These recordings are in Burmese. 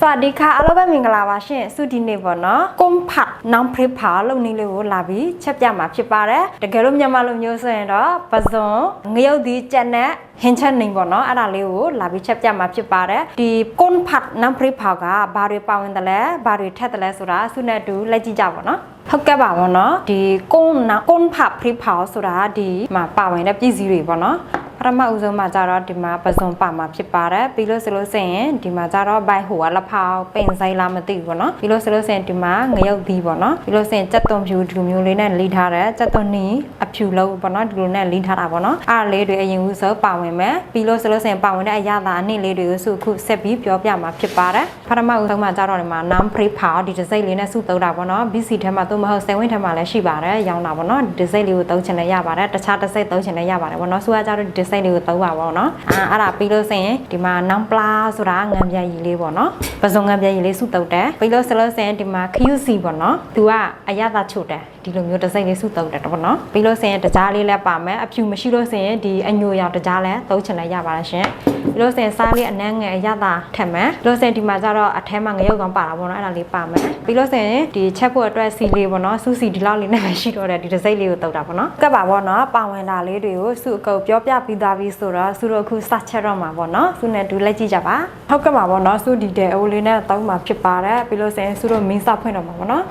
วัสดีค่ะอารมณ์มิงกลาบาရှင်စုဒီနေ့ပေါ့နော်ကွန်ဖတ်နောင်ဖရိဖာလုံနေလေးကိုလာပြီးချက်ပြမှာဖြစ်ပါတယ်တကယ်လို့မြန်မာလူမျိုးဆိုရင်တော့ပဇွန်ငရုတ်ဒီကြက်နဲ့ဟင်းချက်နေပေါ့နော်အဲ့ဒါလေးကိုလာပြီးချက်ပြမှာဖြစ်ပါတယ်ဒီကွန်ဖတ်နောင်ဖရိဖာကဘာတွေပါဝင်တယ်လဲဘာတွေထက်တယ်လဲဆိုတာစုနဲ့တူလိုက်ကြည့်ကြပါနော်ဟုတ်ကဲ့ပါဘောနော်ဒီကွန်ဖတ်ဖရိဖာဆိုတာဒီမှာပါဝင်တဲ့ပြည်စည်းတွေပေါ့နော်ပထမဦးဆုံးမှာကြတော့ဒီမှာပစုံပါမှာဖြစ်ပါတယ်ပြီးလို့ဆိုလို့ဆိုရင်ဒီမှာကြတော့ဘိုင်ဟိုကလက်ဖောက်ပင်ဆိုင်လာမသိဘူးပေါ့နော်ပြီးလို့ဆိုလို့ဆိုရင်ဒီမှာငရုတ်သီးပေါ့နော်ပြီးလို့ဆိုရင်ကြက်သွန်ဖြူဒီလိုမျိုးလေးနဲ့လီးထားတယ်ကြက်သွန်နီအဖြူလုံးပေါ့နော်ဒီလိုနဲ့လီးထားတာပေါ့နော်အားလေးတွေအရင်ဦးဆုံးပါဝင်မယ်ပြီးလို့ဆိုလို့ဆိုရင်ပါဝင်တဲ့အရာသာအနည်းလေးတွေကိုစုခုဆက်ပြီးပြောပြမှာဖြစ်ပါတယ်ပထမဦးဆုံးမှာကြတော့ဒီမှာနမ်ဖရိဖာဒီဒီဇိုင်းလေးနဲ့စုသုံးတာပေါ့နော် BC ထဲမှာသို့မဟုတ်7ဝင်းထဲမှာလည်းရှိပါတယ်ရောင်းတာပေါ့နော်ဒီဇိုင်းလေးကိုသုံးချင်လည်းရပါတယ်တခြားတစ်စိတ်သုံးချင်လည်းရပါတယ်ပေါ့နော်စုကကြတော့ဒီဇိုင်းလေးကိုသုံးပါပေါ့နော်အဲ့ဒါပြီးလို့ဆိုရင်ဒီမှာနောင်ပလာဆိုတာငံပြရည်လေးပေါ့နော်ပစုံငံပြရည်လေးစုတုတ်တယ်ပြီးလို့ဆိုလို့ဆိုရင်ဒီမှာခယူစီပေါ့နော်သူကအရသာချို့တယ်ဒီလိုမျိုးတစ်စိတ်လေးစုတုတ်တယ်ပေါ့နော်ပြီးလို့ဆိုရင်တကြားလေးလည်းပါမယ်အဖြူမရှိလို့ဆိုရင်ဒီအညိုရောင်တကြားလည်းသုံးချင်လည်းရပါတယ်ရှင်ပြီးလို့ဆိုရင်စားလေးအနမ်းငယ်အရသာထက်မယ်ပြီးလို့ဆိုရင်ဒီမှာကျတော့အထဲမှာငရုတ်ကောင်ပါတာပေါ့နော်အဲ့ဒါလေးပါမယ်ပြီးလို့ဆိုရင်ဒီချက်ဖို့အတွက်စီလေးပေါ့နော်စူးစီဒီလောက်လေးနဲ့ရှိတော့တယ်ဒီတစ်စိတ်လေးကိုတုတ်တာပေါ့နော်ကပ်ပါပေါ့နော်ပါဝင်တာလေးတွေကိုစုအကုပ်ပြောပြပြီးသားပြီးဆိုတော့စုတို့အခုစချက်တော့မှာပေါ့နော်စုနဲ့တူလိုက်ကြည့်ကြပါဟုတ်ကဲ့ပါပေါ့နော်စုဒီတဲ့အိုးလေးနဲ့တောင်းမှာဖြစ်ပါတယ်ပြီးလို့ဆိုရင်စုတို့မင်းစဖွင့်တော့မှာပေါ့နော်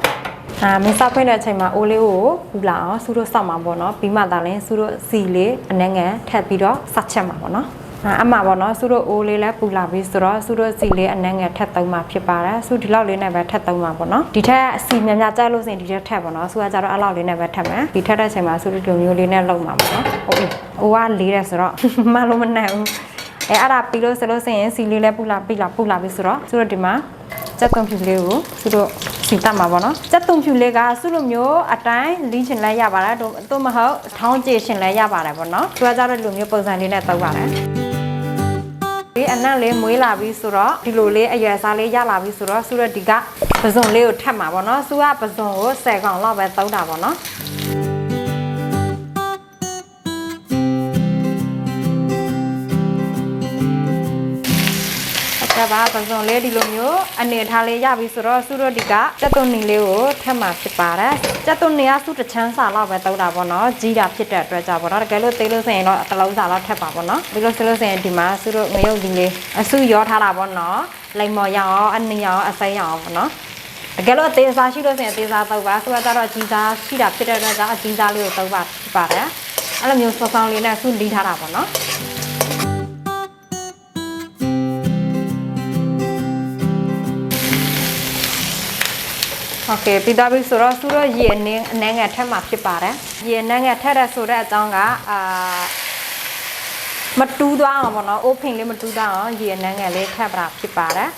မင်းစဖွင့်တဲ့အချိန်မှာအိုးလေးကိုပူလာအောင်စုတို့စောက်မှာပေါ့နော်ပြီးမှသာလဲစုတို့စီလေးအနှဲငယ်ထပ်ပြီးတော့စချက်မှာပေါ့နော်အမှပေါ့နော်စုတို့အိုးလေးလည်းပူလာပြီးဆိုတော့စုတို့စီလေးအနှဲငယ်ထပ်သုံးမှာဖြစ်ပါတယ်စုဒီလောက်လေးနဲ့ပဲထပ်သုံးမှာပေါ့နော်ဒီထက်စီများများကြိုက်လို့ဆိုရင်ဒီထက်ထပ်ပေါ့နော်စုကကြတော့အဲ့လောက်လေးနဲ့ပဲထပ်မယ်ဒီထက်တဲ့အချိန်မှာစုတို့ဒီမျိုးလေးနဲ့လုံမှာပေါ့နော်ဟုတ်ပြီအိုးကလေးတယ်ဆိုတော့မလို့မနဲ့ဘူးအဲ့ဒါပြီးလို့ဆိုလို့ဆိုရင်စီလေးလည်းပူလာပြီးဆိုတော့စုတို့ဒီမှာကြက်သွန်ဖြူလေးကိုစုတို့စီတတ်မှာပေါ့နော်ကြက်သွန်ဖြူလေးကစုလိုမျိုးအတိုင်းလီးချင်လဲရပါတယ်တို့မဟုတ်ထောင်းကြည့်ရှင်လဲရပါတယ်ပေါ့နော်သူကကြတော့လူမျိုးပုံစံလေးနဲ့တောက်ပါတယ်ဒီအနက်လေးမွေးလာပြီးဆိုတော့ဒီလိုလေးအရွယ်စားလေးရလာပြီးဆိုတော့စုတို့ဒီကပဇွန်လေးကိုထပ်မှာပေါ့နော်စုကပဇွန်ကို10កောင်လောက်ပဲသုံးတာပေါ့နော်ကဘာပဇွန်လေးဒီလိုမျိုးအနေထားလေးရပြီဆိုတော့စုတို့ဒီကကြက်သွန်နီလေးကိုထပ်မှာဖြစ်ပါတယ်ကြက်သွန်နီကစုတစ်ချမ်းစာလောက်ပဲတောက်တာပေါ့နော်ကြီးတာဖြစ်တဲ့အတွက်ကြောင့်ပေါ့နော်တကယ်လို့သေးလို့ဆိုရင်တော့တစ်လုံးစာလောက်ထပ်ပါပေါ့နော်ပြီးလို့ဆိုလို့ဆိုရင်ဒီမှာစုတို့ငရုတ်ဒီလေးအစုရောထားတာပေါ့နော်လိမ္မော်ရအောင်အနီရောင်အစိမ်းရောင်ပေါ့နော်တကယ်လို့အသေးစားရှိလို့ဆိုရင်အသေးစားတောက်ပါစုကကြတော့ကြီးစားရှိတာဖြစ်တဲ့အတွက်ကြောင့်အကြီးစားလေးကိုတောက်ပါဖြစ်ပါတယ်အဲ့လိုမျိုးစောစောလေးနဲ့စုလီးထားတာပေါ့နော်โอเคပြီးတော့ပြီဆိုတော့စုတော့ရေအနေငယ်ထက်မှာဖြစ်ပါတယ်ရေအနေငယ်ထက်တဲ့ဆိုတဲ့အကြောင်းကမတူးသွားအောင်ပေါ့နော်အိုးဖိန်လေးမတူးသွားအောင်ရေအနေငယ်လေးထက်ပါဖြစ်ပါတယ်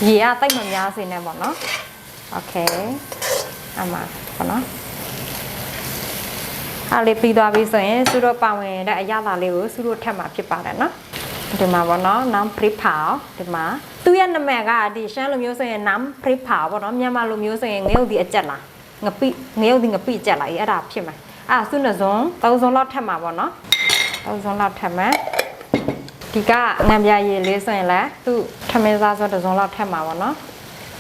ရေကတိတ်မများစေနဲ့ပေါ့နော်โอเคအမှပေါ့နော်အားလေးပြီးသွားပြီဆိုရင်စုတော့ပါဝင်တဲ့အရာသာလေးကိုစုတော့ထက်မှာဖြစ်ပါတယ်နော်ဒီမှာပေါ့နော်နမ်ဖရိဖာဒီမှာသူ့ရဲ့နာမည်ကဒီရှမ်းလူမျိုးဆိုရင်နမ်ဖရိဖာပေါ့နော်မြန်မာလူမျိုးဆိုရင်ငရုတ်ဒီအကျက်လားငပိငရုတ်ဒီငပိအကျက်လားအဲ့ဒါဖြစ်မှာစုနှစ်စုံ3စုံလောက်ထပ်မှာပေါ့နော်3စုံလောက်ထပ်မယ်ဒီကငံပြရည်လေးဆိုရင်လည်းသူ့ထမင်းစားဆိုတစ်စုံလောက်ထပ်မှာပေါ့နော်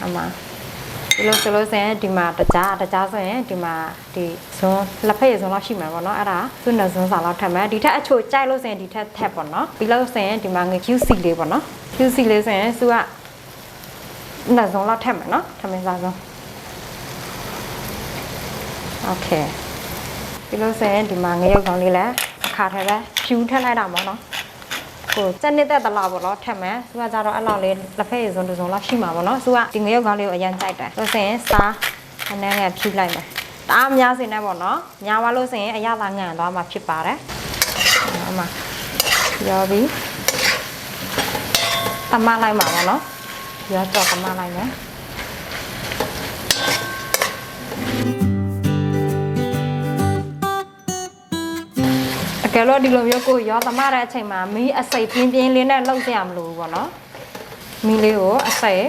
အမှဒီလိုဆိုလို့ဆိုရင်ဒီမှာတကြားဆိုရင်ဒီမှာဒီဇွန်လက်ဖက်ရည်ဇွန်လောက်ရှိမှာပေါ့နော်အဲ့ဒါသူ့နှစ်ဇွန်စာလောက်ထပ်မယ်ဒီထက်အချိုကြိုက်လို့ဆိုရင်ဒီထက်ထက်ပေါ့နော်ပြီးလို့ဆိုရင်ဒီမှာငယ် QC လေးပေါ့နော် QC လေးဆိုရင်သူကနှစ်ဇွန်လောက်ထပ်မယ်နော်ထမင်းစားဆုံးโอเคပြီးလို့ဆိုရင်ဒီမှာငရုတ်ကောင်လေးလည်းအခါထဲပဲဖြူထက်လိုက်တာပေါ့နော်ကိုစနစ်သက်တလားပေါ့နော်ထက်မယ်သူကကြတော့အဲ့လောက်လေးလက်ဖက်ရည်စုံတစ်စုံလောက်ရှိမှာပေါ့နော်သူကဒီငရုတ်ကောင်းလေးကိုအရင်ကြိုက်တယ်လို့ဆိုရင်စားအနေငယ်ဖြူလိုက်မယ်တအားများစင်နေပေါ့နော်ညာသွားလို့ဆိုရင်အရသာငံသွားမှာဖြစ်ပါတယ်အမှရောပြီးတမလိုက်မှာပေါ့နော်ရောတော့တမလိုက်မယ်ကဲလို့ဒီလိုမျိုးကိုရောသမရတဲ့အချိန်မှာမီးအစိတ်ပြင်းလေးနဲ့လှုပ်ရမလို့ပေါ့နော်မီးလေးကိုအစိတ်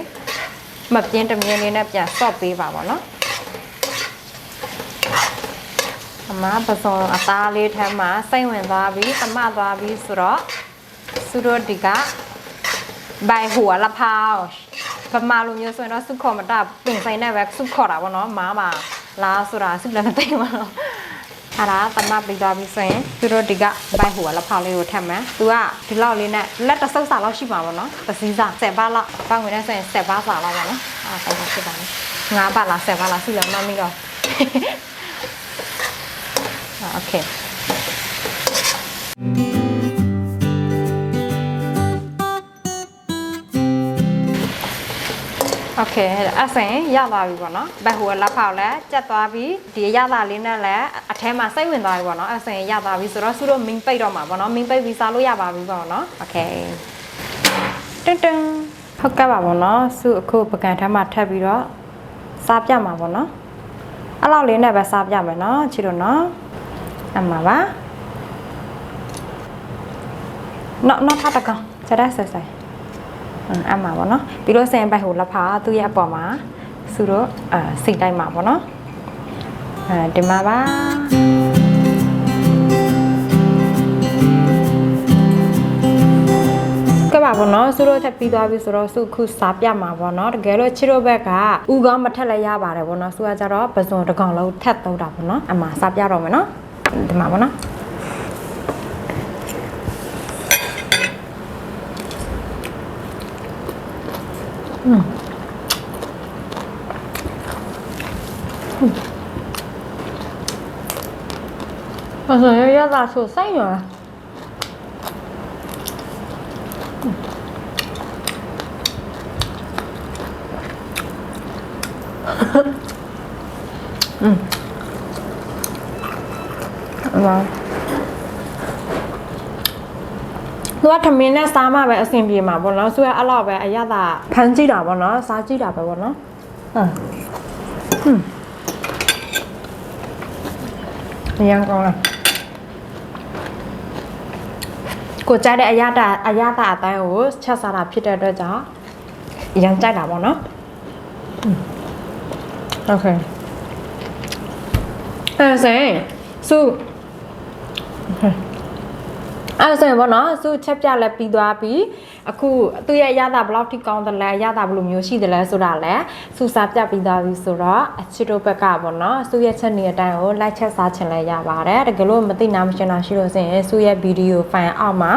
မပြင်းတမြင်းလေးနဲ့ပြန်ဆော့ပေးပါပေါ့နော် အမပစုံအသားလေးထဲမှာစိတ်ဝင်သွားပြီးတမသွားပြီးဆိုတော့သူတို့ဒီကဘိုင်หัวละพาวပမာလိုမျိုးဆိုရင်တော့စုခေါ်မတာပင်ဆိုင်နဲ့ပဲစုခေါ်တာပေါ့နော်မားပါလားဆိုတာစုလည်းမသိပါဘူးအဲ့ဒါတမပြီးသွားပြီးဆိုရင်သူတို့ဒီကဘိုင်หัวละพาวလေးကိုထပ်မယ်သူကဒီလောက်လေးနဲ့လက်တစ်စုပ်စာလောက်ရှိမှာပေါ့နော်ပစည်းစာ10ပါးလောက်ပေါင်ဝင်နေဆိုရင်10ပါးစာလောက်ပါနော်အဲ့ဒါဖြစ်ပါမယ်9ပါးလား10ပါးလားစုလည်းမမီတော့โอเคโอเคအဲ့ဆိုရင်ရသွားပြီပေါ့နော်ဘက်ဟိုလက်ဖောက်လဲကြက်သွားပြီဒီရတာလေးနဲ့လည်းအထဲမှာစိတ်ဝင်သွားပြီပေါ့နော်အဲ့ဆိုရင်ရသွားပြီဆိုတော့သူတို့မင်းပိတ်တော့မှာပေါ့နော်မင်းပိတ်ပြီးစားလို့ရပါပြီပေါ့နော်โอเคတင်းတင်းဟုတ်ကဲ့ပါပေါ့နော်စုအခုပကံထဲမှာထပ်ပြီးတော့စားပြမှာပေါ့နော်အဲ့လောက်လေးနဲ့ပဲစားပြမယ်နော်ချီတို့နော်အမှပါနော်ထားတကောင်ဆက်ရဆက်ဆက်အမှပါနော်ပြီးလို့စရင်ပိုက်ဟိုလက်ဖာသူ့ရဲ့အပေါ်မှာသူတို့စိတ်တိုင်းမှာပေါ့နော်ဒီမှာပါကဲပါပေါ့နော်သူတို့ထပ်ပြီးသွားပြီဆိုတော့စုခုစားပြမှာပေါ့နော်တကယ်လို့ချီတို့ဘက်ကဥကောင်းမထက်လည်းရပါတယ်ပေါ့နော်သူကကြတော့ပစုံတကောင်လုံးထက်တော့တာပေါ့နော်အမှစားပြတော့မယ်နော်ဒီမှာပေါ့နော်我想要要大手塞哟。သူကထမင်းနဲ့စားမှပဲအဆင်ပြေမှာပေါ့နော်သူကအဲ့လောက်ပဲအရသာဖမ်းကြည့်တာပေါ့နော်စားကြည့်တာပဲပေါ့နော်အရင်ကောင်းလားကိုကြိုက်တဲ့အရသာအတိုင်းကိုချက်စားတာဖြစ်တဲ့အတွက်ကြောင့်အရင်ကြိုက်တာပေါ့နော်โอเคအဲ့ဆိုရင်စုအဲ့ဆိုရင်ပေါ့နော်စုချက်ပြလဲပြီးသွားပြီအခုသူ့ရဲ့ရတာဘယ်လောက်ထိကောင်းတယ်လဲရတာဘယ်လိုမျိုးရှိတယ်လဲဆိုတာလဲစုစားပြပြီးသားပြီဆိုတော့အချစ်တို့ဘက်ကပေါ့နော်စုရဲ့ချက်နေအတိုင်းကိုလိုက်ချက်စားချင်လဲရပါတယ်တကယ်လို့မသိနာမရှင်းတာရှိလို့ဆိုရင်စုရဲ့ဗီဒီယိုဖိုင်အောက်မှာ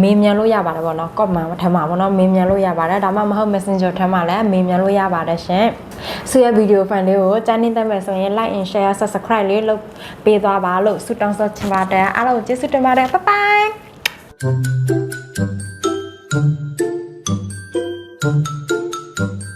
မေးမြန်းလို့ရပါတယ်ပေါ့နော် comment ထမ်းမှာပေါ့နော်မေးမြန်းလို့ရပါတယ်ဒါမှမဟုတ် messenger ထမ်းမှာလည်းမေးမြန်းလို့ရပါတယ်ရှင်စုရဲ့ဗီဒီယိုဖိုင်လေးကိုကြားနေတတ်မယ်ဆိုရင် like and share subscribe လေးလုပ်ပေးသွားပါလို့ဆုတောင်းဆိုချင်ပါတယ်အားလုံးကျေးဇူးတင်ပါတယ် bye bye Thank you.